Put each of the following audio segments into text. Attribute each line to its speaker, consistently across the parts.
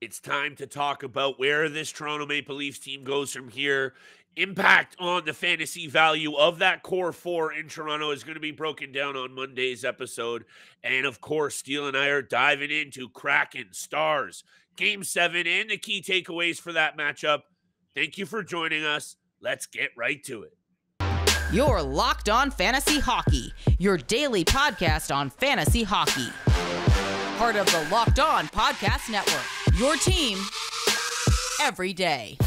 Speaker 1: It's time to talk about where this Toronto Maple Leafs team goes from here. Impact on the fantasy value of that core four in Toronto is going to be broken down on Monday's episode. And of course, Steele and I are diving into Kraken Stars Game 7 and the key takeaways for that matchup. Thank you for joining us. Let's get right to it.
Speaker 2: You're Locked On Fantasy Hockey, your daily podcast on fantasy hockey. Part of the Locked On Podcast Network, your team every day.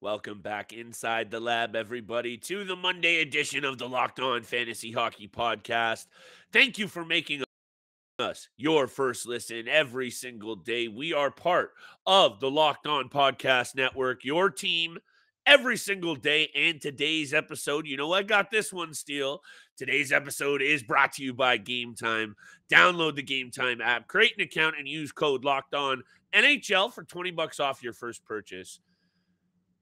Speaker 1: Welcome back inside the lab, everybody, to the Monday edition of the Locked On Fantasy Hockey Podcast. Thank you for making us your first listen every single day. We are part of the Locked On Podcast Network, your team every single day. And today's episode, you know, I got this one, Steele. Today's episode is brought to you by Game Time. Download the Game Time app, create an account, and use code Locked On NHL for $20 off your first purchase.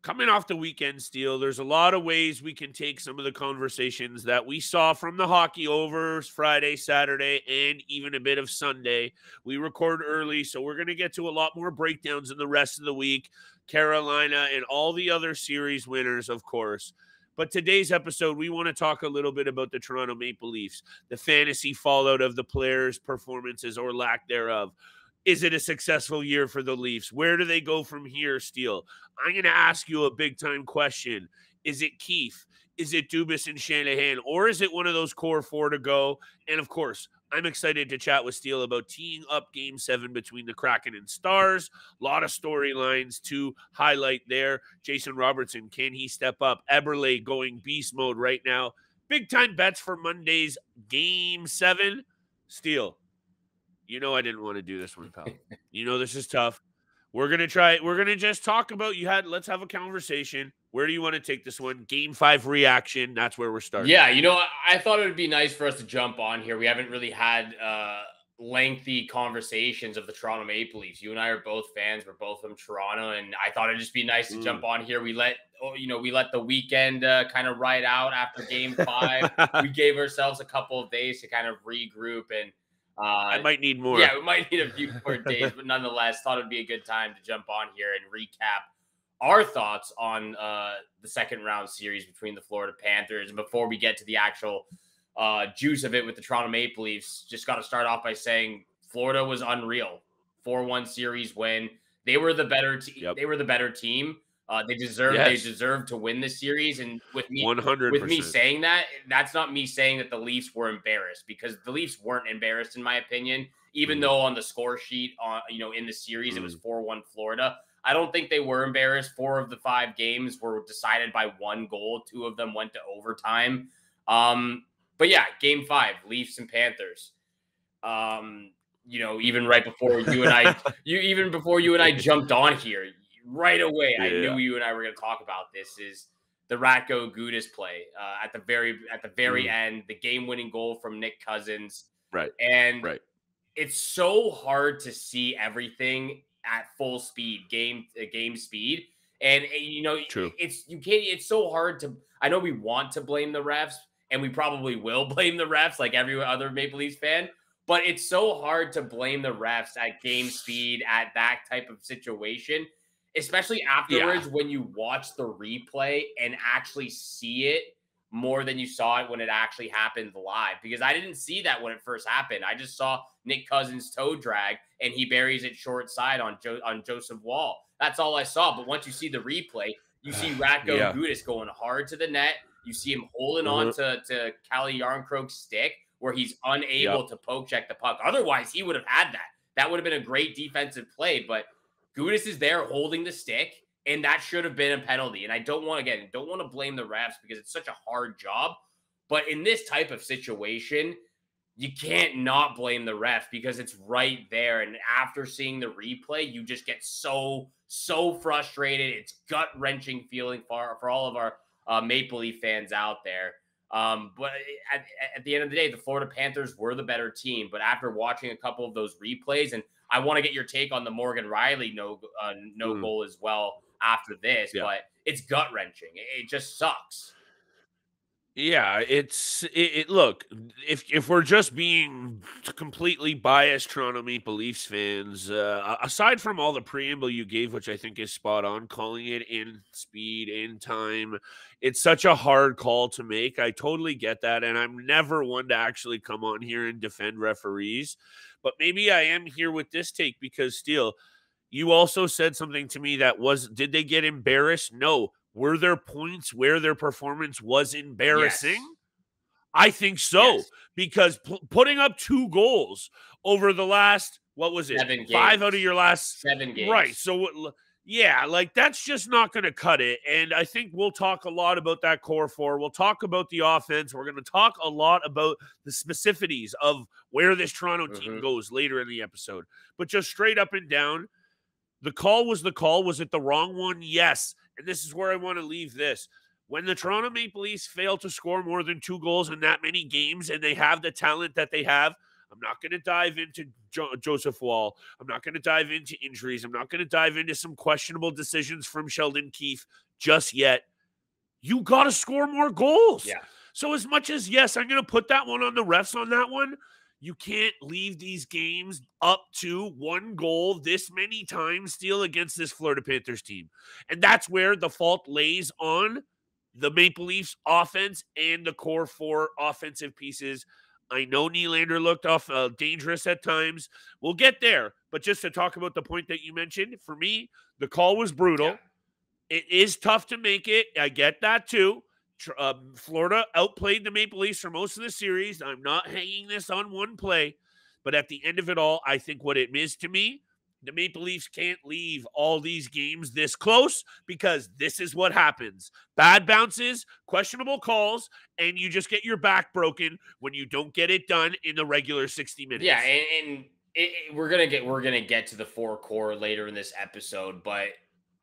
Speaker 1: Coming off the weekend, Steele, there's a lot of ways we can take some of the conversations that we saw from the hockey over Friday, Saturday, and even a bit of Sunday. We record early, so we're going to get to a lot more breakdowns in the rest of the week. Carolina and all the other series winners, of course. But today's episode, we want to talk a little bit about the Toronto Maple Leafs, the fantasy fallout of the players' performances or lack thereof. Is it a successful year for the Leafs? Where do they go from here, Steele? I'm going to ask you a big-time question. Is it Keefe? Is it Dubas and Shannahan? Or is it one of those core four to go? And, of course, I'm excited to chat with Steele about teeing up Game 7 between the Kraken and Stars. A lot of storylines to highlight there. Jason Robertson, can he step up? Eberle going beast mode right now. Big-time bets for Monday's Game 7. Steele. You know I didn't want to do this one, pal. You know this is tough. We're going to try. We're going to just talk about let's have a conversation. Where do you want to take this one? Game 5 reaction. That's where we're starting.
Speaker 3: Yeah, you know, I thought it would be nice for us to jump on here. We haven't really had lengthy conversations of the Toronto Maple Leafs. You and I are both fans. We're both from Toronto, and I thought it'd just be nice to jump on here. We let the weekend kind of ride out after Game 5. We gave ourselves a couple of days to kind of regroup and
Speaker 1: I might need more.
Speaker 3: Yeah, we might need a few more days, but nonetheless, thought it'd be a good time to jump on here and recap our thoughts on the second round series between the Florida Panthers. And before we get to the actual juice of it with the Toronto Maple Leafs, just got to start off by saying Florida was unreal. 4-1 series win. They were the better team.
Speaker 1: Yep.
Speaker 3: They were the better team. They deserved to win this series. And with me, 100%. With me saying that, that's not me saying that the Leafs were embarrassed, because the Leafs weren't embarrassed in my opinion. Even though on the score sheet, in the series it was 4-1 Florida. I don't think they were embarrassed. 4 of the 5 games were decided by 1 goal. 2 of them went to overtime. But yeah, Game 5, Leafs and Panthers. Even right before you and I, before you and I jumped on here. Right away, I knew you and I were going to talk about this. Is the Radko Gudas play at the very end, the game-winning goal from Nick Cousins,
Speaker 1: right?
Speaker 3: And it's so hard to see everything at full speed, game speed, and
Speaker 1: True.
Speaker 3: It's so hard to. I know we want to blame the refs, and we probably will blame the refs, like every other Maple Leafs fan. But it's so hard to blame the refs at game speed at that type of situation. Especially afterwards when you watch the replay and actually see it more than you saw it when it actually happened live. Because I didn't see that when it first happened. I just saw Nick Cousins' toe drag, and he buries it short side on Joseph Wall. That's all I saw. But once you see the replay, you see Radko Gudas going hard to the net. You see him holding on to Calle Jarnkrok's stick, where he's unable to poke check the puck. Otherwise, he would have had that. That would have been a great defensive play, but Gudas is there holding the stick, and that should have been a penalty. And I don't want to blame the refs because it's such a hard job. But in this type of situation, you can't not blame the refs because it's right there. And after seeing the replay, you just get so frustrated. It's gut-wrenching feeling for all of our Maple Leaf fans out there. But at the end of the day, the Florida Panthers were the better team. But after watching a couple of those replays, and I want to get your take on the Morgan Riley no goal as well after this, but it's gut-wrenching. It just sucks.
Speaker 1: Yeah, look, if we're just being completely biased Toronto Maple Leafs fans, aside from all the preamble you gave, which I think is spot on, calling it in speed, in time, it's such a hard call to make. I totally get that, and I'm never one to actually come on here and defend referees, but maybe I am here with this take because, Steele, you also said something to me that was, did they get embarrassed? No. Were there points where their performance was embarrassing?
Speaker 3: Yes.
Speaker 1: I think so,
Speaker 3: Yes.
Speaker 1: because putting up 2 goals over the last, what was it?
Speaker 3: 7 games.
Speaker 1: 5 out of your last
Speaker 3: 7 games.
Speaker 1: Right. So yeah, like that's just not going to cut it. And I think we'll talk a lot about that core four. We'll talk about the offense. We're going to talk a lot about the specificities of where this Toronto team goes later in the episode. But just straight up and down, the call was the call. Was it the wrong one? Yes. And this is where I want to leave this. When the Toronto Maple Leafs fail to score more than 2 goals in that many games and they have the talent that they have, I'm not going to dive into Joseph Woll. I'm not going to dive into injuries. I'm not going to dive into some questionable decisions from Sheldon Keefe just yet. You got to score more goals.
Speaker 3: Yeah.
Speaker 1: So as much as, yes, I'm going to put that one on the refs on that one, you can't leave these games up to 1 goal this many times still against this Florida Panthers team. And that's where the fault lays on the Maple Leafs offense and the core 4 offensive pieces. I know Nylander looked off dangerous at times. We'll get there. But just to talk about the point that you mentioned, for me, the call was brutal.
Speaker 3: Yeah.
Speaker 1: It is tough to make it. I get that too. Florida outplayed the Maple Leafs for most of the series. I'm not hanging this on one play. But at the end of it all, I think what it is to me, the Maple Leafs can't leave all these games this close because this is what happens. Bad bounces, questionable calls, and you just get your back broken when you don't get it done in the regular 60 minutes.
Speaker 3: Yeah, and we're gonna get to the 4 core later in this episode, but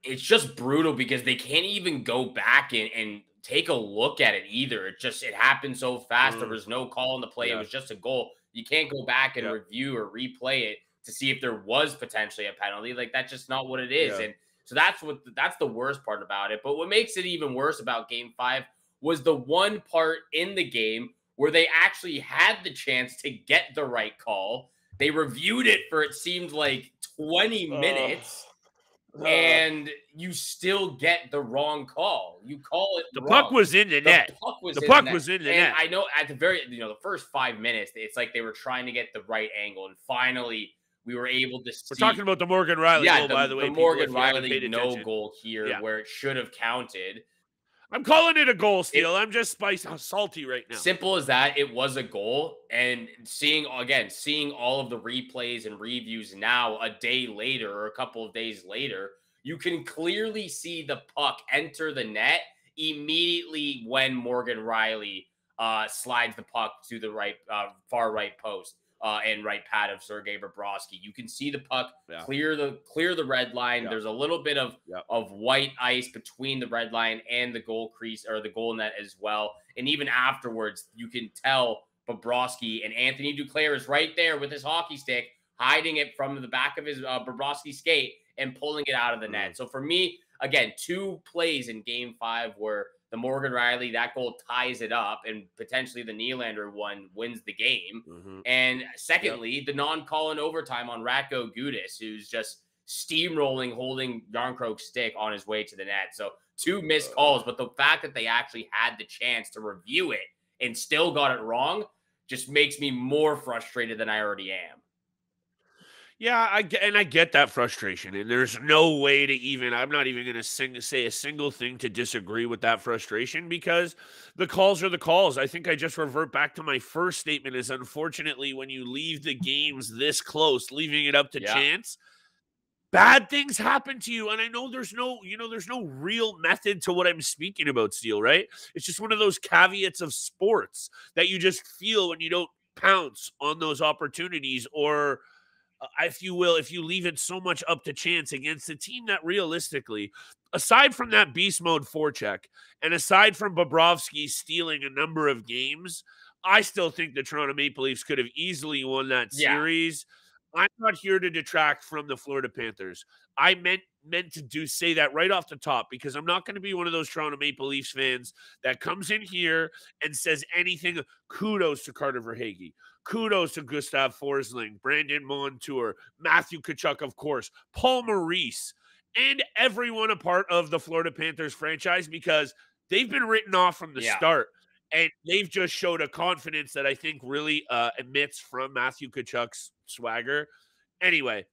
Speaker 3: it's just brutal because they can't even go back and take a look at it either. It happened so fast. There was no call in the play.
Speaker 1: Yeah.
Speaker 3: It was just a goal. You can't go back and review or replay it to see if there was potentially a penalty. Like, that's just not what it is.
Speaker 1: Yeah.
Speaker 3: And so that's the worst part about it. But what makes it even worse about game 5 was the one part in the game where they actually had the chance to get the right call. They reviewed it for, it seemed like 20 minutes. And you still get the wrong call. You call it
Speaker 1: The
Speaker 3: wrong.
Speaker 1: puck was in the net.
Speaker 3: The puck was
Speaker 1: in the
Speaker 3: and
Speaker 1: net.
Speaker 3: I know at the the first 5 minutes, it's like they were trying to get the right angle. And finally, we were able to see.
Speaker 1: We're talking about the Morgan Riley goal, by the way.
Speaker 3: The Morgan Riley no goal here where it should have counted.
Speaker 1: I'm calling it a goal, Steele. I'm just salty right now.
Speaker 3: Simple as that. It was a goal. And seeing all of the replays and reviews now, a day later or a couple of days later, you can clearly see the puck enter the net immediately when Morgan Riley slides the puck to the right, far right post and right pad of Sergei Bobrovsky. You can see the puck clear the red line. There's a little bit of white ice between the red line and the goal crease or the goal net as well. And even afterwards, you can tell Bobrovsky and Anthony Duclair is right there with his hockey stick, hiding it from the back of his Bobrovsky skate and pulling it out of the net. So for me, again, 2 plays in game 5 where the Morgan Riley, that goal ties it up, and potentially the Nylander one wins the game. And secondly, the non-call in overtime on Radko Gudas, who's just steamrolling, holding Yarncroke's stick on his way to the net. So 2 missed calls, but the fact that they actually had the chance to review it and still got it wrong just makes me more frustrated than I already am.
Speaker 1: Yeah, I get that frustration, and there's no way to even, I'm not even going to say a single thing to disagree with that frustration because the calls are the calls. I think I just revert back to my first statement is, unfortunately, when you leave the games this close, leaving it up to chance, bad things happen to you. And I know there's no real method to what I'm speaking about, Steele, right? It's just one of those caveats of sports that you just feel when you don't pounce on those opportunities, or if you will, if you leave it so much up to chance against a team that realistically, aside from that beast mode forecheck, and aside from Bobrovsky stealing a number of games, I still think the Toronto Maple Leafs could have easily won that series. I'm not here to detract from the Florida Panthers. I meant meant to say that right off the top, because I'm not going to be one of those Toronto Maple Leafs fans that comes in here and says anything. Kudos to Carter Verhaeghe. Kudos to Gustav Forsling, Brandon Montour, Matthew Tkachuk, of course, Paul Maurice, and everyone a part of the Florida Panthers franchise, because they've been written off from the start. And they've just showed a confidence that I think really emits from Matthew Tkachuk's swagger. Anyway,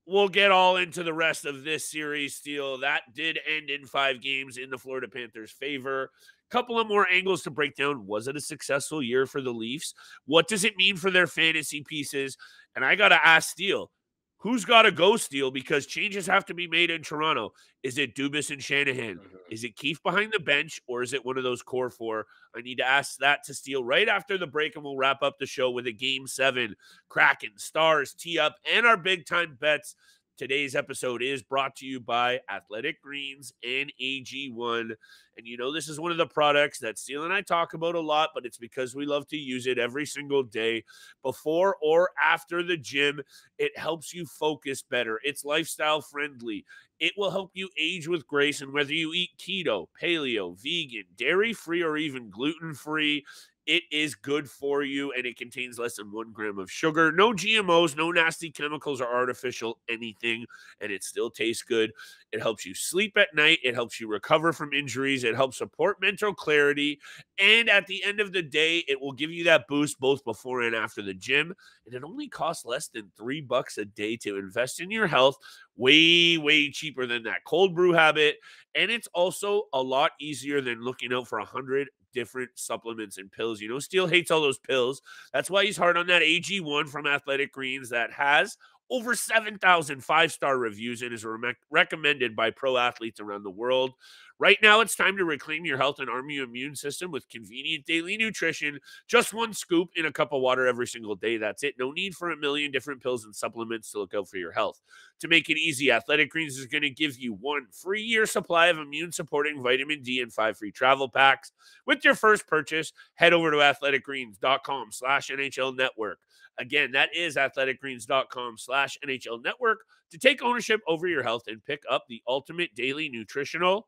Speaker 1: we'll get all into the rest of this series, Steele. That did end in 5 games in the Florida Panthers' favor. Couple of more angles to break down. Was it a successful year for the Leafs? What does it mean for their fantasy pieces? And I got to ask Steele, who's got to go, Steele? Because changes have to be made in Toronto. Is it Dubas and Shannahan? Is it Keefe behind the bench, or is it one of those core 4? I need to ask that to Steele right after the break, and we'll wrap up the show with a Game 7 Kraken, Stars, tee-up, and our big-time bets. Today's episode is brought to you by Athletic Greens and AG1. And you know, this is one of the products that Steele and I talk about a lot, but it's because we love to use it every single day before or after the gym. It helps you focus better. It's lifestyle friendly. It will help you age with grace. And whether you eat keto, paleo, vegan, dairy-free, or even gluten-free, it is good for you, and it contains less than 1 gram of sugar. No GMOs, no nasty chemicals or artificial anything, and it still tastes good. It helps you sleep at night. It helps you recover from injuries. It helps support mental clarity. And at the end of the day, it will give you that boost both before and after the gym. And it only costs less than $3 a day to invest in your health. Way, way cheaper than that cold brew habit. And it's also a lot easier than looking out for 100 different supplements and pills. You know, Steele hates all those pills. That's why he's hard on that AG1 from Athletic Greens that has over 7,000 5-star reviews and is recommended by pro athletes around the world. Right now, it's time to reclaim your health and arm your immune system with convenient daily nutrition. Just 1 scoop in a cup of water every single day. That's it. No need for a million different pills and supplements to look out for your health. To make it easy, Athletic Greens is going to give you 1 free year supply of immune-supporting vitamin D and 5 free travel packs. With your first purchase, head over to athleticgreens.com/NHL Network. Again, that is athleticgreens.com/NHL Network to take ownership over your health and pick up the ultimate daily nutritional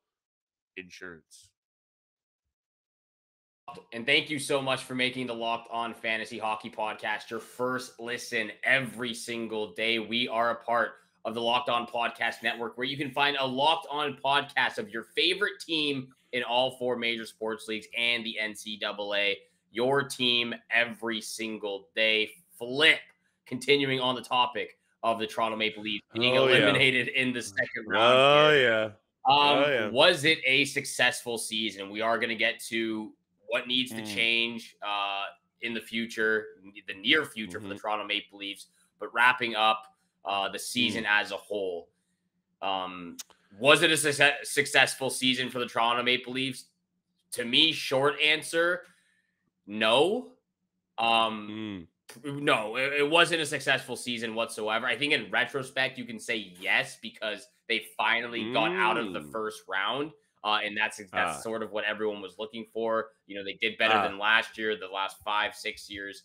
Speaker 1: insurance.
Speaker 3: And thank you so much for making the Locked On Fantasy Hockey Podcast your first listen every single day. We are a part of the Locked On Podcast Network, where you can find a Locked On podcast of your favorite team in all 4 major sports leagues and the NCAA. Your team every single day. Flip. Continuing on the topic of the Toronto Maple Leafs being eliminated in the second round. Was it a successful season? We are going to get to what needs to change in the future, the near future for the Toronto Maple Leafs. But wrapping up the season as a whole, was it a successful season for the Toronto Maple Leafs? To me, short answer, no. No, it wasn't a successful season whatsoever. I think in retrospect, you can say yes, because they finally got out of the first round. And that's sort of what everyone was looking for. You know, they did better than last year, the last 5-6 years.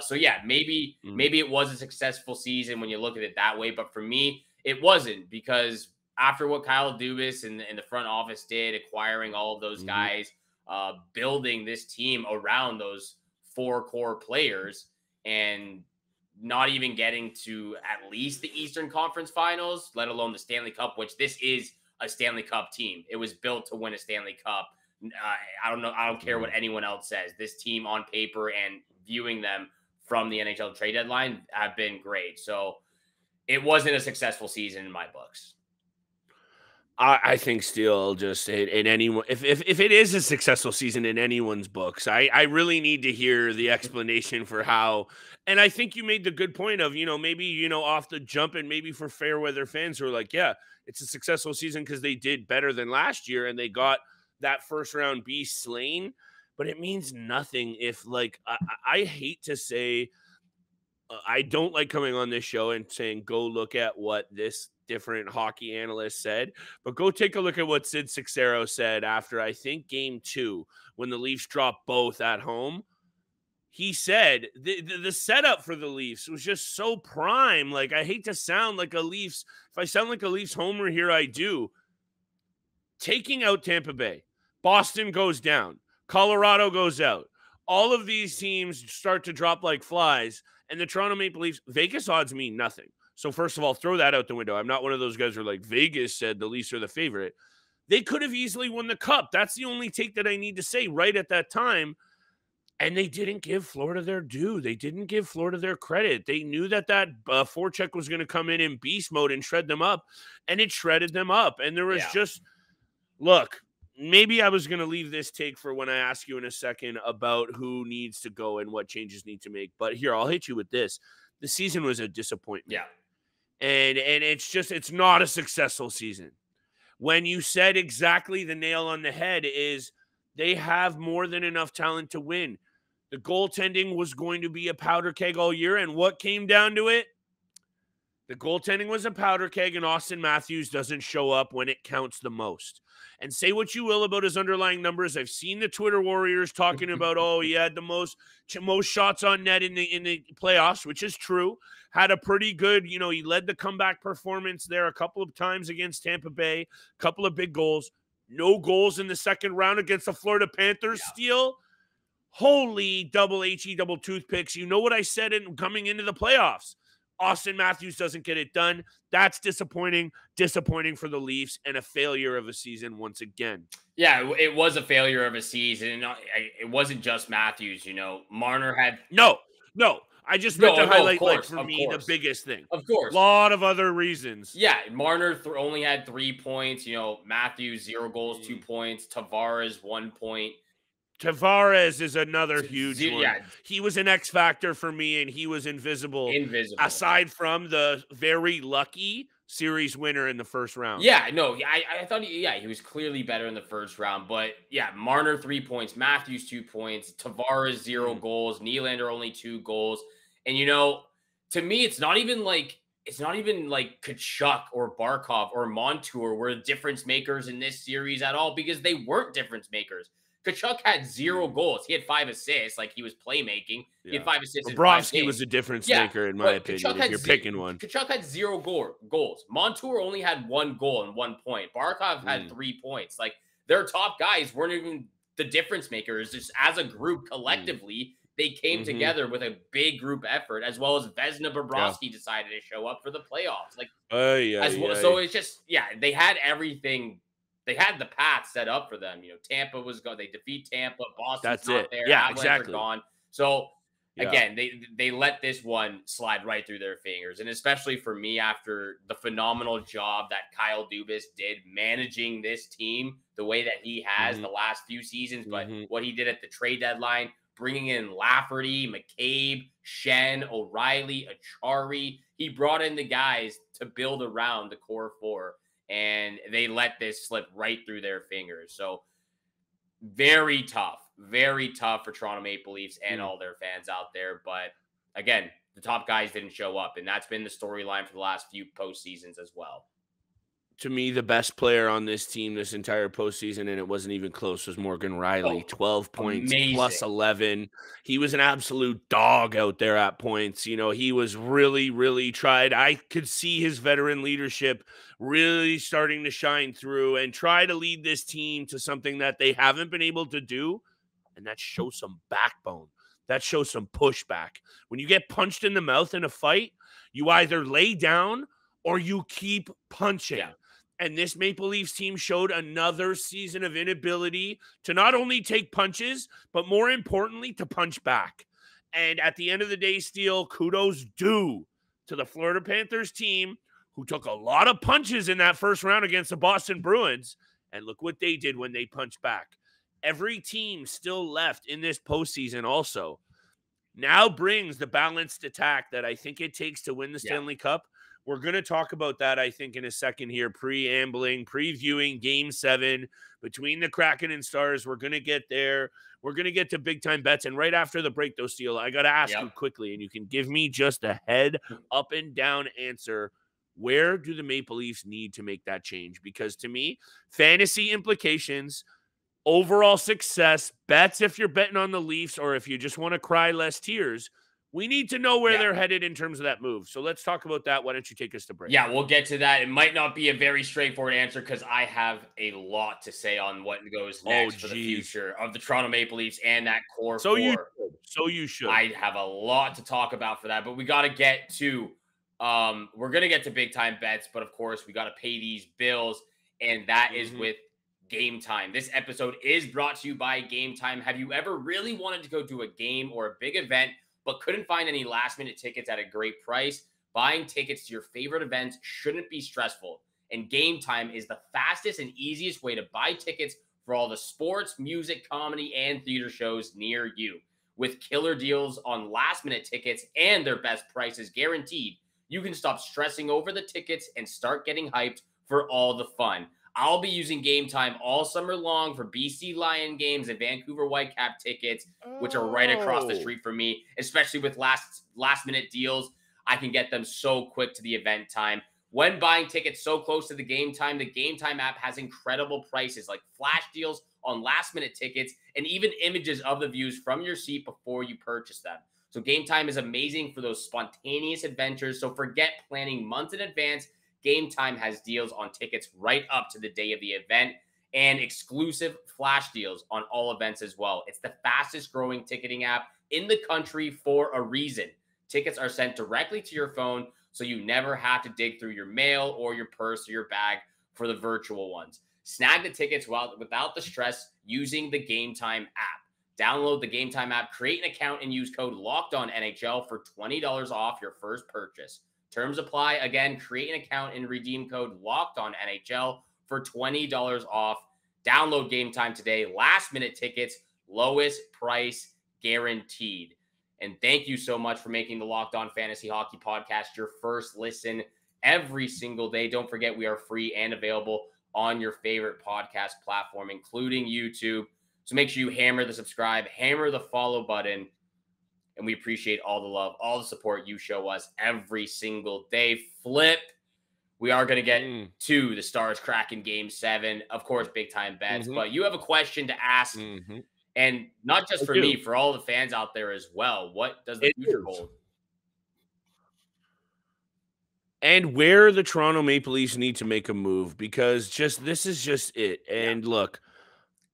Speaker 3: So yeah, maybe it was a successful season when you look at it that way. But for me, it wasn't, because after what Kyle Dubas and the front office did, acquiring all of those guys, building this team around those 4 core players, and not even getting to at least the Eastern Conference Finals, let alone the Stanley Cup, which this is a Stanley Cup team. It was built to win a Stanley Cup. I don't care what anyone else says. This team on paper and viewing them from the NHL trade deadline have been great. So it wasn't a successful season in my books.
Speaker 1: I think still just in anyone, if it is a successful season in anyone's books, I really need to hear the explanation for how. And I think you made the good point of, maybe, off the jump, and maybe for fair weather fans who are like, yeah, it's a successful season because they did better than last year and they got that first round beast slain. But it means nothing if, like, I hate to say, I don't like coming on this show and saying, go look at what this different hockey analyst said, but go take a look at what Sid Seixeiro said after, I think, game 2, when the Leafs dropped both at home. he said the setup for the Leafs was just so prime. Like, I hate to sound like a Leafs. If I sound like a Leafs homer here, I do. Taking out Tampa Bay, Boston goes down, Colorado goes out. All of these teams start to drop like flies, and the Toronto Maple Leafs, Vegas odds mean nothing. So first of all, throw that out the window. I'm not one of those guys who are like, Vegas said the Leafs are the favorite. They could have easily won the Cup. That's the only take that I need to say right at that time. And they didn't give Florida their due. They didn't give Florida their credit. They knew that forecheck was going to come in beast mode and shred them up, and it shredded them up. And there was just, look, maybe I was going to leave this take for when I ask you in a second about who needs to go and what changes need to make. But here, I'll hit you with this. The season was a disappointment.
Speaker 3: Yeah.
Speaker 1: And it's not a successful season. When you said exactly the nail on the head is they have more than enough talent to win. The goaltending was going to be a powder keg all year, and what came down to it? The goaltending was a powder keg, and Auston Matthews doesn't show up when it counts the most. And say what you will about his underlying numbers. I've seen the Twitter warriors talking about, oh, he had the most shots on net in the playoffs, which is true. Had a pretty good, he led the comeback performance there a couple of times against Tampa Bay, a couple of big goals. No goals in the second round against the Florida Panthers still. Holy double HE double toothpicks. You know what I said coming into the playoffs. Auston Matthews doesn't get it done. That's disappointing. Disappointing for the Leafs and a failure of a season once again.
Speaker 3: Yeah, it was a failure of a season. It wasn't just Matthews, Marner had...
Speaker 1: No. I just meant to highlight, for me, the biggest thing.
Speaker 3: Of course.
Speaker 1: A lot of other reasons.
Speaker 3: Yeah, Marner only had 3 points. Matthews, 0 goals, 2 points. Tavares, 1 point.
Speaker 1: Tavares is another huge one.
Speaker 3: Yeah.
Speaker 1: He was an X factor for me, and he was invisible. Aside from the very lucky series winner in the first round.
Speaker 3: Yeah, no, I thought he was clearly better in the first round. But yeah, Marner 3 points, Matthews 2 points, Tavares 0 goals, Nylander only 2 goals. And to me, it's not even like Tkachuk or Barkov or Montour were difference makers in this series at all, because they weren't difference makers. Tkachuk had 0 goals. He had 5 assists. Like, he was playmaking. He had 5 assists.
Speaker 1: Bobrovsky was a difference maker, in my opinion, if you're picking one.
Speaker 3: Tkachuk had 0 goals. Montour only had 1 goal and 1 point. Barkov had 3 points. Like, their top guys weren't even the difference makers. Just as a group, collectively, they came together with a big group effort, as well as Vezina Bobrovsky decided to show up for the playoffs. Like, so it's just, they had everything. They had the path set up for them. Tampa was going. They defeat Tampa. Boston's not there.
Speaker 1: Yeah,
Speaker 3: Avalanche
Speaker 1: exactly.
Speaker 3: are gone. So again, they let this one slide right through their fingers, and especially for me, after the phenomenal job that Kyle Dubas did managing this team the way that he has the last few seasons, but what he did at the trade deadline, bringing in Lafferty, McCabe, Shen, O'Reilly, Achari, he brought in the guys to build around the core four. And they let this slip right through their fingers. So very tough for Toronto Maple Leafs and all their fans out there. But again, the top guys didn't show up, and that's been the storyline for the last few postseasons as well.
Speaker 1: To me, the best player on this team this entire postseason, and it wasn't even close, was Morgan Riley. 12 points, plus 11. He was an absolute dog out there at points. He was really, really tried. I could see his veteran leadership really starting to shine through and try to lead this team to something that they haven't been able to do, and that shows some backbone. That shows some pushback. When you get punched in the mouth in a fight, you either lay down or you keep punching. Yeah. And this Maple Leafs team showed another season of inability to not only take punches, but more importantly, to punch back. And at the end of the day, Steele, kudos due to the Florida Panthers team, who took a lot of punches in that first round against the Boston Bruins. And look what they did when they punched back. Every team still left in this postseason also now brings the balanced attack that I think it takes to win the Stanley Cup. We're going to talk about that, I think, in a second here, previewing Game 7 between the Kraken and Stars. We're going to get there. We're going to get to big-time bets. And right after the break, though, Steele, I got to ask you quickly, and you can give me just a head up and down answer. Where do the Maple Leafs need to make that change? Because to me, fantasy implications, overall success, bets if you're betting on the Leafs or if you just want to cry less tears. We need to know where they're headed in terms of that move. So let's talk about that. Why don't you take us to break?
Speaker 3: Yeah, we'll get to that. It might not be a very straightforward answer because I have a lot to say on what goes next for the future of the Toronto Maple Leafs and that core
Speaker 1: so
Speaker 3: four.
Speaker 1: You should.
Speaker 3: I have a lot to talk about for that, but we got to get to we're going to get to big time bets, but of course we got to pay these bills, and that is with Game Time. This episode is brought to you by Game Time. Have you ever really wanted to go to a game or a big event but couldn't find any last minute tickets at a great price? Buying tickets to your favorite events shouldn't be stressful, and Game Time is the fastest and easiest way to buy tickets for all the sports, music, comedy, and theater shows near you. With killer deals on last-minute tickets and their best prices guaranteed, you can stop stressing over the tickets and start getting hyped for all the fun. I'll be using Game Time all summer long for BC Lion games and Vancouver Whitecap tickets, which are right across the street from me, especially with last-minute deals. I can get them so quick to the event time. When buying tickets so close to the Game Time app has incredible prices like flash deals on last-minute tickets and even images of the views from your seat before you purchase them. So Game Time is amazing for those spontaneous adventures. So forget planning months in advance. Game Time has deals on tickets right up to the day of the event and exclusive flash deals on all events as well. It's the fastest growing ticketing app in the country for a reason. Tickets are sent directly to your phone, so you never have to dig through your mail or your purse or your bag for the virtual ones. Snag the tickets without the stress using the Game Time app. Download the Game Time app, create an account, and use code LOCKEDONNHL for $20 off your first purchase. Terms apply. Again, create an account and redeem code LOCKEDONNHL for $20 off. Download Game Time today. Last-minute tickets, lowest price guaranteed. And thank you so much for making the Locked On Fantasy Hockey Podcast your first listen every single day. Don't forget, we are free and available on your favorite podcast platform, including YouTube. So make sure you hammer the subscribe, hammer the follow button. And we appreciate all the love, all the support you show us every single day. Flip. We are going to get to the Stars Kraken Game 7. Of course, big time bets. But you have a question to ask. And not just for me, for all the fans out there as well. What does the future hold?
Speaker 1: And where the Toronto Maple Leafs need to make a move, because this is just it. And look,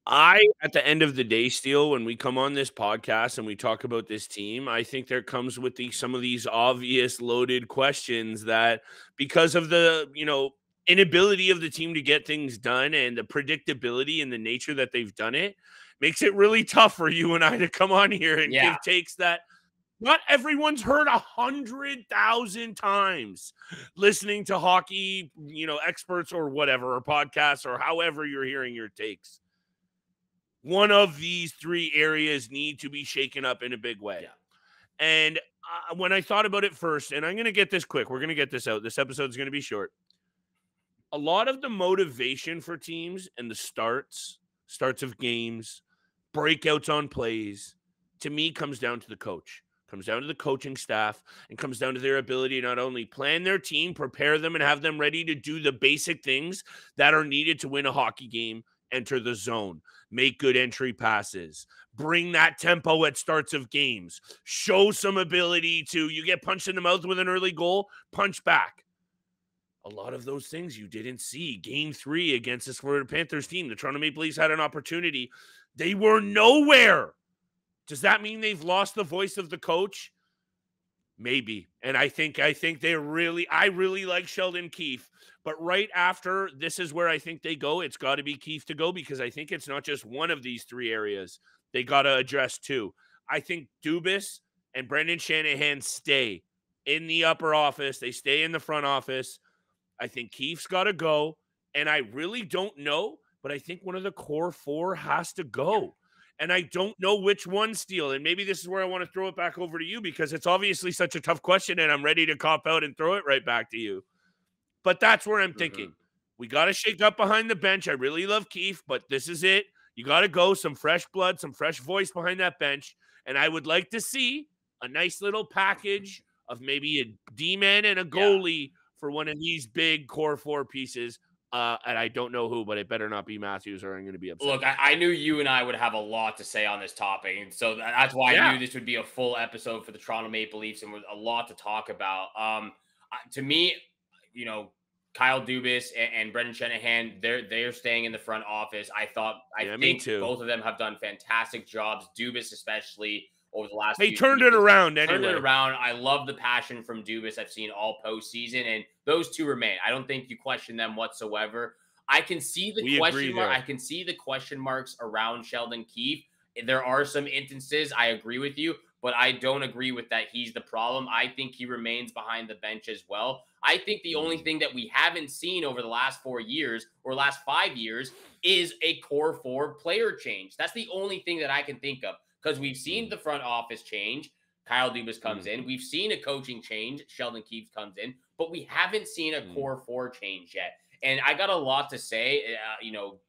Speaker 1: at the end of the day, Steele, when we come on this podcast and we talk about this team, I think there comes with some of these obvious loaded questions that, because of the, inability of the team to get things done and the predictability and the nature that they've done it, makes it really tough for you and I to come on here and give takes that not everyone's heard 100,000 times listening to hockey, experts or whatever, or podcasts, or however you're hearing your takes. One of these three areas need to be shaken up in a big way. Yeah. And when I thought about it first, and I'm going to get this quick, we're going to get this out. This episode is going to be short. A lot of the motivation for teams and the starts of games, breakouts on plays, to me comes down to the coach. Comes down to the coaching staff, and comes down to their ability to not only plan their team, prepare them, and have them ready to do the basic things that are needed to win a hockey game. Enter the zone, make good entry passes, bring that tempo at starts of games, show some ability to, you get punched in the mouth with an early goal, punch back. A lot of those things you didn't see. Game 3 against this Florida Panthers team, the Toronto Maple Leafs had an opportunity. They were nowhere. Does that mean they've lost the voice of the coach? Maybe. And I think I really like Sheldon Keefe. But right after, this is where I think they go. It's got to be Keefe to go, because I think it's not just one of these three areas. They got to address two. I think Dubas and Brendan Shannahan stay in the upper office. They stay in the front office. I think Keefe's got to go. And I really don't know, but I think one of the core four has to go. And I don't know which one, Steele. And maybe this is where I want to throw it back over to you, because it's obviously such a tough question, and I'm ready to cop out and throw it right back to you. But that's where I'm thinking. We got to shake up behind the bench. I really love Keefe, but this is it. You got to go. Some fresh blood, some fresh voice behind that bench. And I would like to see a nice little package of maybe a D-man and a goalie for one of these big core four pieces. And I don't know who, but it better not be Matthews or I'm going to be upset.
Speaker 3: Look, I knew you and I would have a lot to say on this topic, and so that's why I knew this would be a full episode for the Toronto Maple Leafs and with a lot to talk about. To me, Kyle Dubas and Brendan Shannahan, they're staying in the front office. I think both of them have done fantastic jobs. Dubas especially over the last
Speaker 1: they turned it around anyway.
Speaker 3: Turned it around. I love the passion from Dubas I've seen all postseason, and those two remain. I don't think you question them whatsoever. I can see the question mark. I can see the question marks around Sheldon Keefe. There are some instances I agree with you, but I don't agree with that he's the problem. I think he remains behind the bench as well. I think the only thing that we haven't seen over the last 4 years or last 5 years is a core 4 player change. That's the only thing that I can think of, because we've seen the front office change. Kyle Dubas comes in. We've seen a coaching change. Sheldon Keefe comes in, but we haven't seen a core 4 change yet. And I got a lot to say,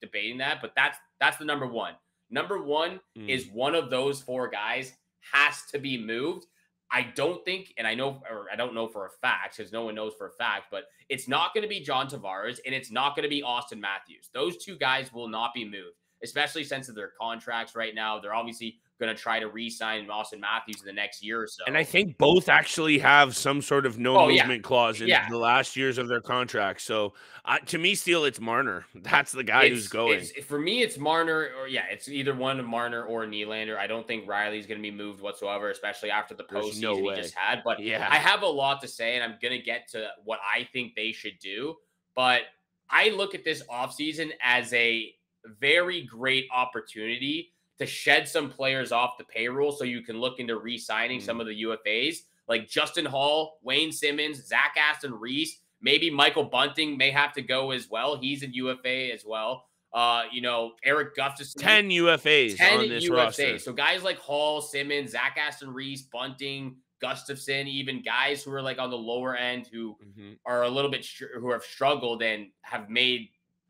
Speaker 3: debating that, but that's the number one. Number one is one of those 4 guys has to be moved. I don't think, and I don't know for a fact, because no one knows for a fact, but it's not going to be John Tavares and it's not going to be Auston Matthews. Those 2 guys will not be moved, especially since of their contracts right now. They're obviously going to try to re-sign Auston Matthews in the next year or so.
Speaker 1: And I think both actually have some sort of movement clause in the last years of their contract. So to me, Steele, it's Marner. That's the guy who's going.
Speaker 3: For me, it's Marner, or it's either one of Marner or Nylander. I don't think Riley's going to be moved whatsoever, especially after the postseason he just had. But I have a lot to say, and I'm going to get to what I think they should do. But I look at this offseason as a very great opportunity to shed some players off the payroll so you can look into re-signing some of the UFAs, like Justin Hall, Wayne Simmons, Zach Aston Reese, maybe Michael Bunting may have to go as well. He's a UFA as well. Eric Gustafson.
Speaker 1: 10 UFAs on this roster.
Speaker 3: So guys like Hall, Simmons, Zach Aston Reese, Bunting, Gustafson, even guys who are like on the lower end who are a little bit who have struggled and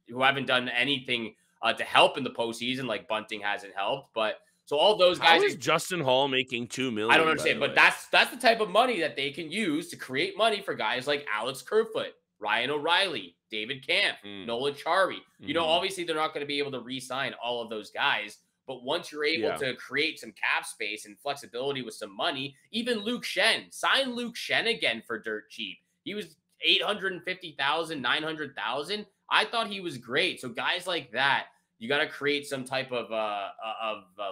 Speaker 3: who haven't done anything to help in the postseason, like Bunting hasn't helped. But so all those guys.
Speaker 1: How is Justin Hall making $2 million?
Speaker 3: I don't understand, but that's the type of money that they can use to create money for guys like Alex Kerfoot, Ryan O'Reilly, David Camp, Nola Chari. Obviously they're not going to be able to re-sign all of those guys, but once you're able to create some cap space and flexibility with some money, even Luke Shen, sign Luke Shen again for dirt cheap. He was $850,000, $900,000. I thought he was great. So guys like that, you got to create some type of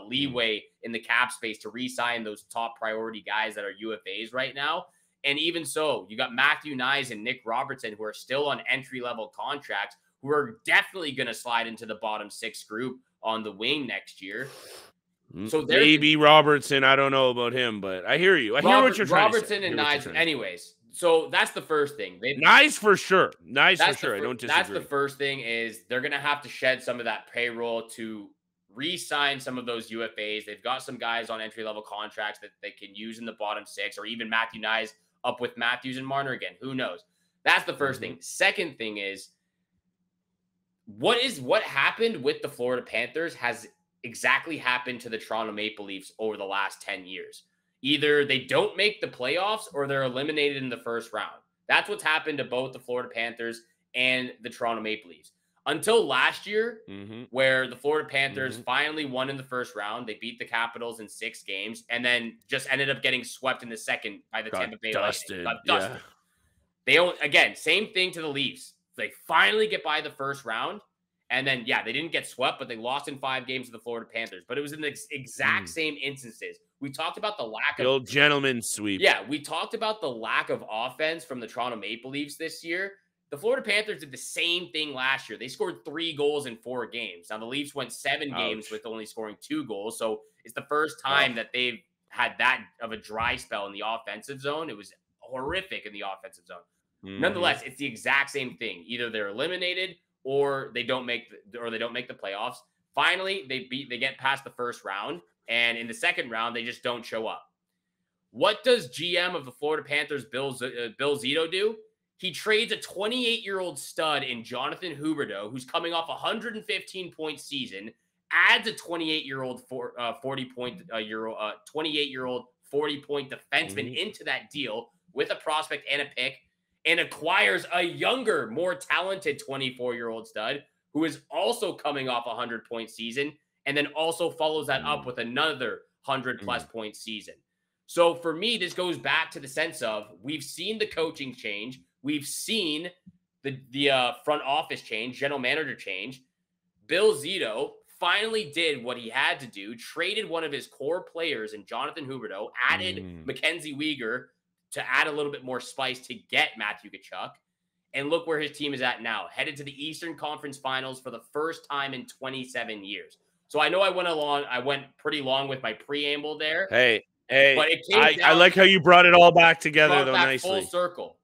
Speaker 3: leeway in the cap space to re-sign those top priority guys that are UFAs right now. And even so, you got Matthew Nyes and Nick Robertson, who are still on entry-level contracts, who are definitely going to slide into the bottom 6 group on the wing next year.
Speaker 1: So maybe Robertson, I don't know about him, but I hear you. I hear what you're trying to say.
Speaker 3: Robertson and Nyes, anyways. So that's the first thing.
Speaker 1: Nice for sure. I don't disagree.
Speaker 3: That's the first thing is they're going to have to shed some of that payroll to re-sign some of those UFAs. They've got some guys on entry-level contracts that they can use in the bottom 6, or even Matthew Nyes up with Matthews and Marner again. Who knows? That's the first thing. Second thing is what happened with the Florida Panthers has exactly happened to the Toronto Maple Leafs over the last 10 years. Either they don't make the playoffs or they're eliminated in the first round. That's what's happened to both the Florida Panthers and the Toronto Maple Leafs. Until last year, where the Florida Panthers finally won in the first round. They beat the Capitals in 6 games and then just ended up getting swept in the second by the Tampa Bay Lightning. Got dusted. Again, same thing to the Leafs. They finally get by the first round. And then, they didn't get swept, but they lost in 5 games to the Florida Panthers. But it was in the exact same instances. We talked about the lack of
Speaker 1: old gentleman's sweep.
Speaker 3: Yeah, we talked about the lack of offense from the Toronto Maple Leafs this year. The Florida Panthers did the same thing last year. They scored 3 goals in 4 games. Now, the Leafs went 7 games with only scoring 2 goals. So it's the first time that they've had that of a dry spell in the offensive zone. It was horrific in the offensive zone. Nonetheless, it's the exact same thing. Either they're eliminated or they don't make the playoffs. Finally, they get past the first round, and in the second round, they just don't show up. What does GM of the Florida Panthers, Bill Zito, do? He trades a 28-year-old stud in Jonathan Huberdeau, who's coming off a 115-point season, adds a 28-year-old 40-point defenseman into that deal with a prospect and a pick. and acquires a younger, more talented 24-year-old stud who is also coming off a 100-point season, and then also follows that up with another 100-plus point season. So for me, this goes back to the sense of we've seen the coaching change. We've seen the front office change, general manager change. Bill Zito finally did what he had to do, traded one of his core players in Jonathan Huberdeau, added Mackenzie Weegar to add a little bit more spice to get Matthew Tkachuk. And look where his team is at now, headed to the Eastern Conference Finals for the first time in 27 years. So I know I went pretty long with my preamble there.
Speaker 1: Hey,
Speaker 3: but it came
Speaker 1: I like how you brought it all back together, though,
Speaker 3: Full
Speaker 1: nicely.
Speaker 3: circle.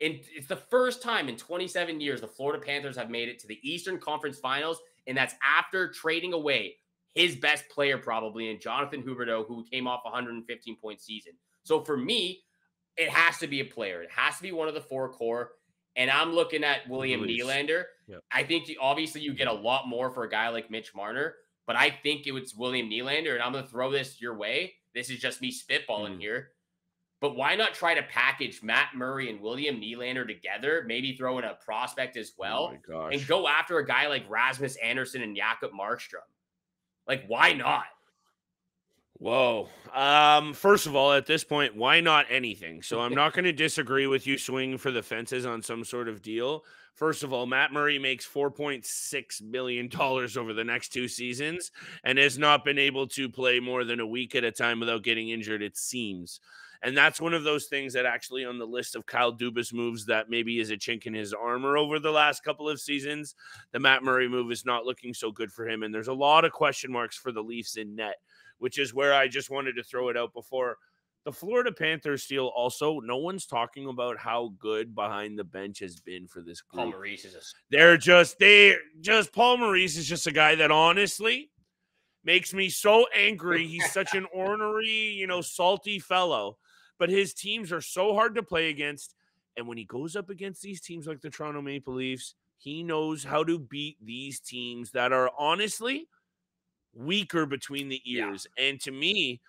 Speaker 3: And it's the first time in 27 years the Florida Panthers have made it to the Eastern Conference Finals, and that's after trading away his best player probably in Jonathan Huberdeau, who came off a 115-point season. So for me, it has to be a player. It has to be one of the four core. And I'm looking at William Nylander. Yep. I think obviously you get a lot more for a guy like Mitch Marner, but I think it was William Nylander, and I'm going to throw this your way. This is just me spitballing here. But why not try to package Matt Murray and William Nylander together, maybe throw in a prospect as well, and go after a guy like Rasmus Andersson and Jakob Markstrom? Like, why not?
Speaker 1: Whoa. First of all, at this point, why not anything? So I'm not going to disagree with you swinging for the fences on some sort of deal. First of all, Matt Murray makes $4.6 million over the next 2 seasons and has not been able to play more than a week at a time without getting injured, it seems. And that's one of those things that actually on the list of Kyle Dubas moves that maybe is a chink in his armor over the last couple of seasons. The Matt Murray move is not looking so good for him. And there's a lot of question marks for the Leafs in net, which is where I just wanted to throw it out before. The Florida Panthers steal also, no one's talking about how good behind the bench has been for this group.
Speaker 3: Paul Maurice is
Speaker 1: Paul Maurice is just a guy that honestly makes me so angry. He's such an ornery, salty fellow, but his teams are so hard to play against. And when he goes up against these teams like the Toronto Maple Leafs, he knows how to beat these teams that are honestly weaker between the ears. Yeah. And to me,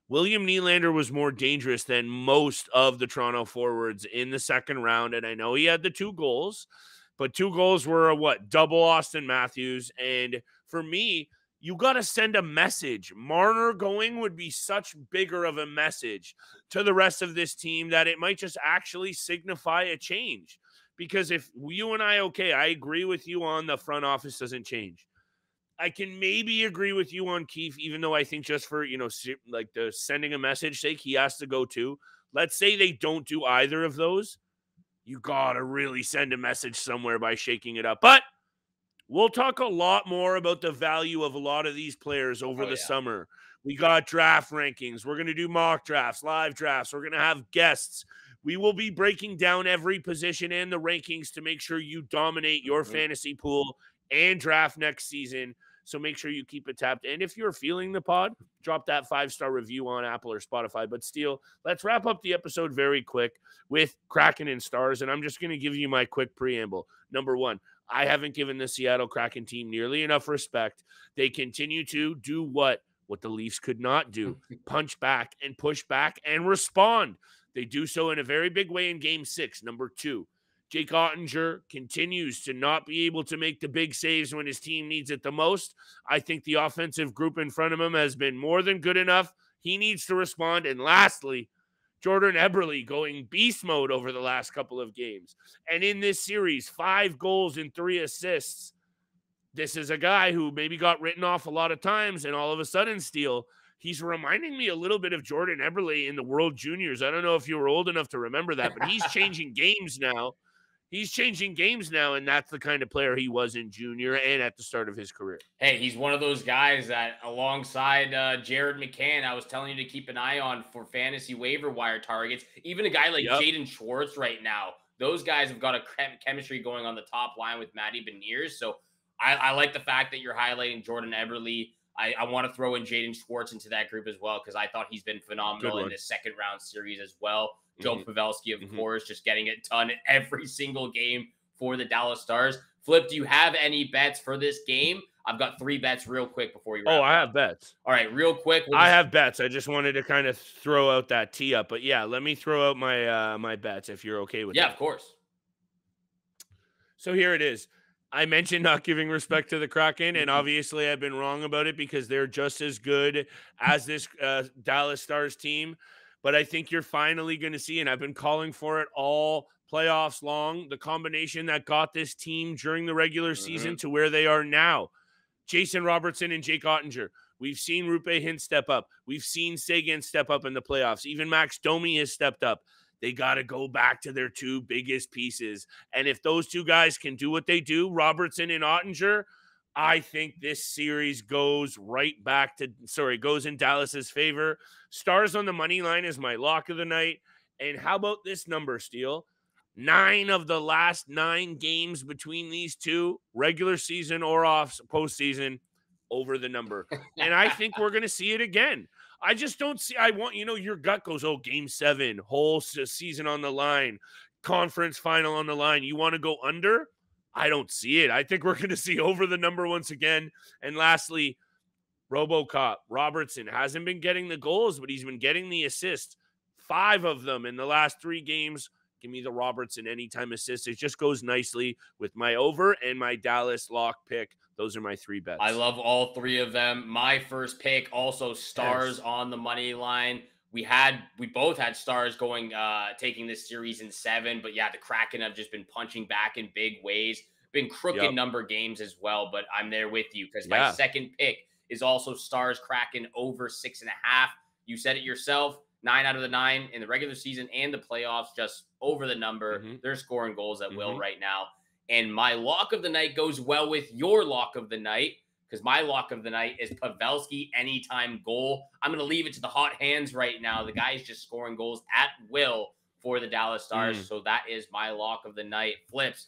Speaker 1: William Nylander was more dangerous than most of the Toronto forwards in the second round. And I know he had the 2 goals, but 2 goals were double Auston Matthews. And for me, you got to send a message. Marner going would be such bigger of a message to the rest of this team that it might just actually signify a change. Because if you and I agree with you on the front office doesn't change. I can maybe agree with you on Keefe, even though I think just for, like the sending a message sake, he has to go too. Let's say they don't do either of those. You got to really send a message somewhere by shaking it up. But we'll talk a lot more about the value of a lot of these players over the summer. We got draft rankings. We're going to do mock drafts, live drafts. We're going to have guests. We will be breaking down every position and the rankings to make sure you dominate your fantasy pool and draft next season. So make sure you keep it tapped. And if you're feeling the pod, drop that 5-star review on Apple or Spotify. But Steele, let's wrap up the episode very quick with Kraken and Stars. And I'm just going to give you my quick preamble. Number 1, I haven't given the Seattle Kraken team nearly enough respect. They continue to do what the Leafs could not do. Punch back and push back and respond. They do so in a very big way in Game 6. Number 2, Jake Oettinger continues to not be able to make the big saves when his team needs it the most. I think the offensive group in front of him has been more than good enough. He needs to respond. And lastly, Jordan Eberle going beast mode over the last couple of games. And in this series, 5 goals and 3 assists. This is a guy who maybe got written off a lot of times, and all of a sudden, Steele, he's reminding me a little bit of Jordan Eberle in the World Juniors. I don't know if you were old enough to remember that, but he's changing games now. And that's the kind of player he was in junior and at the start of his career.
Speaker 3: Hey, he's one of those guys that alongside Jared McCann, I was telling you to keep an eye on for fantasy waiver wire targets. Even a guy like Jaden Schwartz right now, those guys have got a chemistry going on the top line with Matty Beniers. So I like the fact that you're highlighting Jordan Eberle. I want to throw in Jaden Schwartz into that group as well because I thought he's been phenomenal in this second round series as well. Joe Pavelski, of course, just getting it done in every single game for the Dallas Stars. Flip, do you have any bets for this game? I've got 3 bets real quick before you wrap up.
Speaker 1: I have bets.
Speaker 3: All right, real quick.
Speaker 1: I have bets. I just wanted to kind of throw out that tee up. But, yeah, let me throw out my my bets if you're okay with that.
Speaker 3: Yeah, of course.
Speaker 1: So here it is. I mentioned not giving respect to the Kraken, and obviously I've been wrong about it because they're just as good as this Dallas Stars team. But I think you're finally going to see, and I've been calling for it all playoffs long, the combination that got this team during the regular season to where they are now. Jason Robertson and Jake Oettinger. We've seen Rupe Hintz step up. We've seen Seguin step up in the playoffs. Even Max Domi has stepped up. They got to go back to their two biggest pieces. And if those two guys can do what they do, Robertson and Oettinger, I think this series goes goes in Dallas's favor. Stars on the money line is my lock of the night. And how about this number, Steele? 9 of the last 9 games between these two, regular season or postseason, over the number. And I think we're going to see it again. I just don't see, your gut goes, oh, game 7, whole season on the line, conference final on the line. You want to go under? I don't see it. I think we're going to see over the number once again. And lastly, RoboCop, Robertson hasn't been getting the goals, but he's been getting the assists. 5 of them in the last 3 games. Give me the Robertson anytime assist. It just goes nicely with my over and my Dallas lock pick. Those are my 3 bets.
Speaker 3: I love all 3 of them. My first pick, also Stars on the money line. We both had Stars going, taking this series in 7. But yeah, the Kraken have just been punching back in big ways. Been crooked number games as well. But I'm there with you because my second pick is also Stars Kraken over 6.5. You said it yourself. 9 out of the 9 in the regular season and the playoffs, just over the number. They're scoring goals at will right now. And my lock of the night goes well with your lock of the night because my lock of the night is Pavelski anytime goal. I'm going to leave it to the hot hands right now. The guy is just scoring goals at will for the Dallas Stars. So that is my lock of the night. Flips,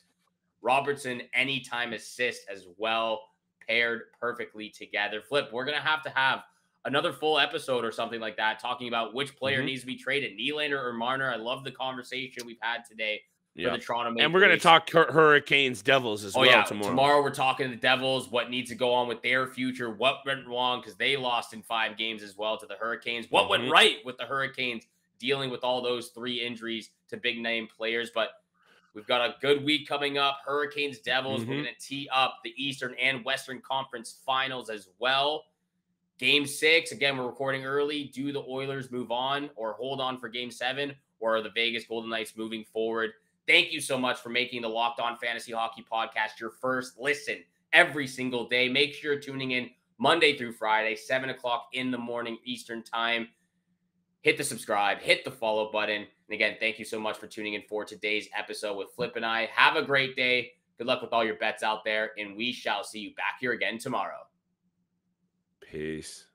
Speaker 3: Robertson anytime assist as well, paired perfectly together. Flip, we're going to have another full episode or something like that, talking about which player needs to be traded, Nylander or Marner. I love the conversation we've had today for the Toronto Maple Leafs.
Speaker 1: And we're going to talk Hurricanes, Devils as well tomorrow.
Speaker 3: Tomorrow we're talking to the Devils, what needs to go on with their future, what went wrong because they lost in 5 games as well to the Hurricanes, what went right with the Hurricanes dealing with all those 3 injuries to big-name players. But we've got a good week coming up. Hurricanes, Devils. We're going to tee up the Eastern and Western Conference Finals as well. Game 6, again, we're recording early. Do the Oilers move on or hold on for Game 7, or are the Vegas Golden Knights moving forward? Thank you so much for making the Locked On Fantasy Hockey Podcast your first listen every single day. Make sure you're tuning in Monday through Friday, 7 o'clock in the morning Eastern Time. Hit the subscribe, hit the follow button. And again, thank you so much for tuning in for today's episode with Flip and I. Have a great day. Good luck with all your bets out there, and we shall see you back here again tomorrow.
Speaker 1: Peace.